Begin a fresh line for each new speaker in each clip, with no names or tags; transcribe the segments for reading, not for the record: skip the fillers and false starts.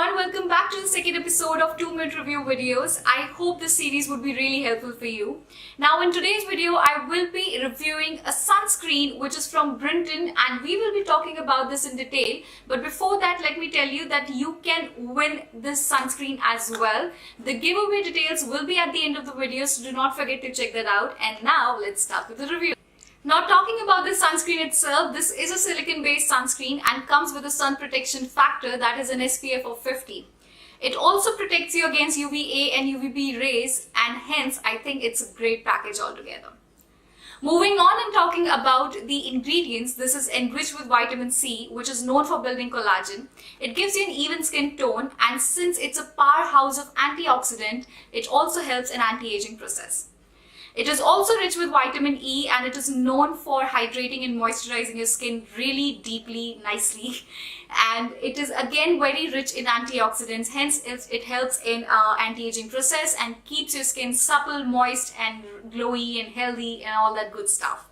everyone, welcome back to the second episode of 2-minute review videos. I hope this series would be really helpful for you. Now in today's video, I will be reviewing a sunscreen which is from Brinton, and we will be talking about this in detail. But before that, let me tell you that you can win this sunscreen as well. The giveaway details will be at the end of the video, so do not forget to check that out. And now let's start with the review. Now talking about the sunscreen itself, this is a silicone based sunscreen and comes with a sun protection factor that is an SPF of 50. It also protects you against UVA and UVB rays, and hence I think it's a great package altogether. Moving on and talking about the ingredients, this is enriched with vitamin C, which is known for building collagen. It gives you an even skin tone, and since it's a powerhouse of antioxidant, it also helps in anti-aging process. It is also rich with vitamin E, and it is known for hydrating and moisturizing your skin really deeply, nicely. And it is again very rich in antioxidants, hence it helps in anti-aging process and keeps your skin supple, moist and glowy and healthy and all that good stuff.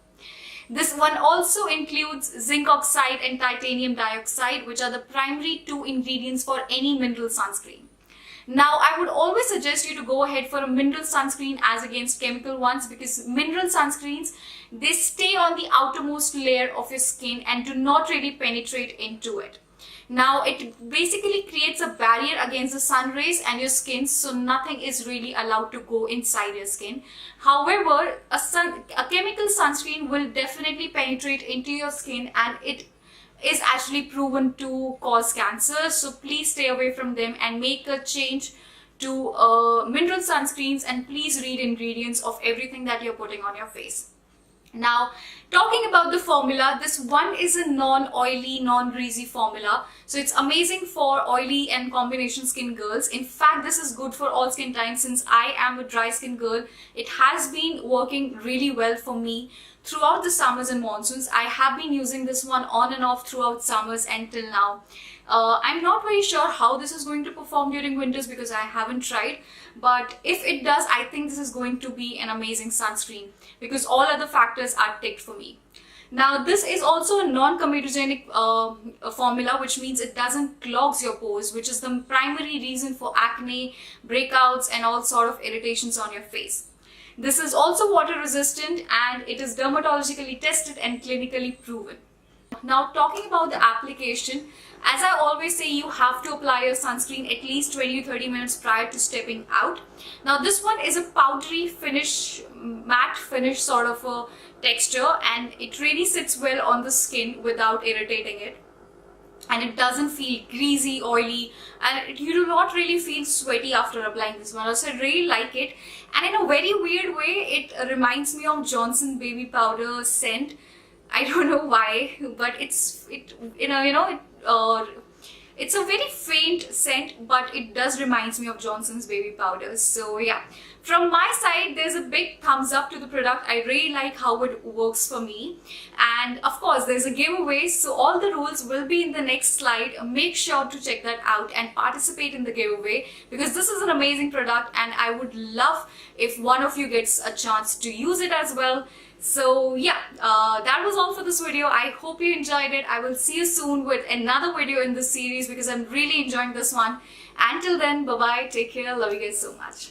This one also includes zinc oxide and titanium dioxide, which are the primary two ingredients for any mineral sunscreen. Now, I would always suggest you to go ahead for a mineral sunscreen as against chemical ones, because mineral sunscreens, they stay on the outermost layer of your skin and do not really penetrate into it. Now, it basically creates a barrier against the sun rays and your skin, so nothing is really allowed to go inside your skin. However, a chemical sunscreen will definitely penetrate into your skin, and it is actually proven to cause cancer, so please stay away from them and make a change to mineral sunscreens, and please read ingredients of everything that you're putting on your face. Now, talking about the formula, this one is a non-oily, non-greasy formula. So it's amazing for oily and combination skin girls. In fact, this is good for all skin types. Since I am a dry skin girl, it has been working really well for me throughout the summers and monsoons. I have been using this one on and off throughout summers until now. I'm not very sure how this is going to perform during winters because I haven't tried, but if it does, I think this is going to be an amazing sunscreen because all other factors are ticked for me. Now, this is also a non-comedogenic formula, which means it doesn't clog your pores, which is the primary reason for acne, breakouts and all sort of irritations on your face. This is also water resistant, and it is dermatologically tested and clinically proven. Now, talking about the application, as I always say, you have to apply your sunscreen at least 20 to 30 minutes prior to stepping out. Now, this one is a powdery finish, matte finish sort of a texture, and it really sits well on the skin without irritating it. And it doesn't feel greasy, oily, and you do not really feel sweaty after applying this one. Also, I really like it, and in a very weird way, it reminds me of Johnson baby powder scent. I don't know why, but it's a very faint scent, but it does reminds me of Johnson's baby powder. So yeah, from my side, there's a big thumbs up to the product. I really like how it works for me, and of course there's a giveaway, so all the rules will be in the next slide. Make sure to check that out and participate in the giveaway, because this is an amazing product and I would love if one of you gets a chance to use it as well. So yeah, that was all for this video. I hope you enjoyed it. I will see you soon with another video in this series because I'm really enjoying this one. Until then, bye bye, take care, love you guys so much.